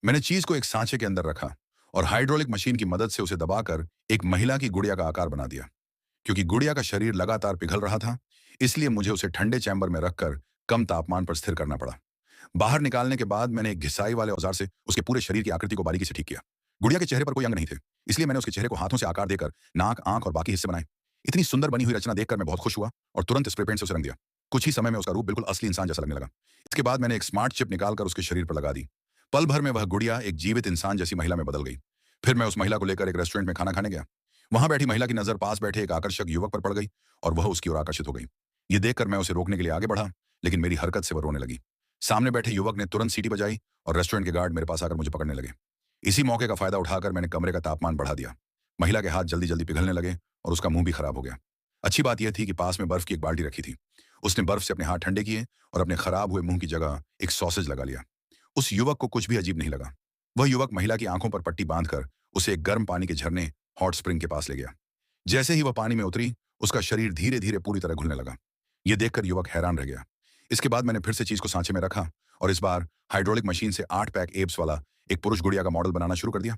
मैंने चीज को एक सांचे के अंदर रखा और हाइड्रोलिक मशीन की मदद से उसे दबाकर एक महिला की गुड़िया का आकार बना दिया। क्योंकि गुड़िया का शरीर लगातार पिघल रहा था, इसलिए मुझे उसे ठंडे चैम्बर में रखकर कम तापमान पर स्थिर करना पड़ा। बाहर निकालने के बाद मैंने एक घिसाई वाले औजार से उसके पूरे शरीर की आकृति को बारीकी से ठीक किया। गुड़िया के चेहरे पर कोई अंग नहीं थे, इसलिए मैंने उसके चेहरे को हाथों से आकार देकर नाक, आंख और बाकी हिस्से बनाए। इतनी सुंदर बनी हुई रचना देखकर मैं बहुत खुश हुआ और तुरंत स्प्रे पेंट से उसे रंग दिया। कुछ ही समय में उसका रूप बिल्कुल असली इंसान जैसा लगने लगा। इसके बाद मैंने एक स्मार्ट चिप निकालकर उसके शरीर पर लगा दी। पल भर में वह गुड़िया एक जीवित इंसान जैसी महिला में बदल गई। फिर मैं उस महिला को लेकर एक रेस्टोरेंट में खाना खाने गया। वहां बैठी महिला की नजर पास बैठे एक आकर्षक युवक पर पड़ गई और वह उसकी ओर आकर्षित हो गई। ये देखकर मैं उसे रोकने के लिए आगे बढ़ा, लेकिन मेरी हरकत से वह रोने लगी। सामने बैठे युवक ने तुरंत सीटी बजाई और रेस्टोरेंट के गार्ड मेरे पास आकर मुझे पकड़ने लगे। इसी मौके का फायदा उठाकर मैंने कमरे का तापमान बढ़ा दिया। महिला के हाथ जल्दी जल्दी पिघलने लगे और उसका मुंह भी खराब हो गया। अच्छी बात यह थी कि पास में बर्फ की एक बाल्टी रखी थी। उसने बर्फ से अपने हाथ ठंडे किए और अपने खराब हुए मुंह की जगह एक सॉसेज लगा लिया। उस युवक को कुछ भी अजीब नहीं लगा। वह युवक महिला की आंखों पर पट्टी बांधकर उसे एक गर्म पानी के झरने, हॉट स्प्रिंग के पास ले गया। जैसे ही वह पानी में उतरी, उसका शरीर धीरे धीरे पूरी तरह घुलने लगा। यह देखकर युवक हैरान रह गया। इसके बाद मैंने फिर से चीज को सांचे में रखा और इस बार हाइड्रोलिक मशीन से 8 पैक एब्स वाला एक पुरुष गुड़िया का मॉडल बनाना शुरू कर दिया।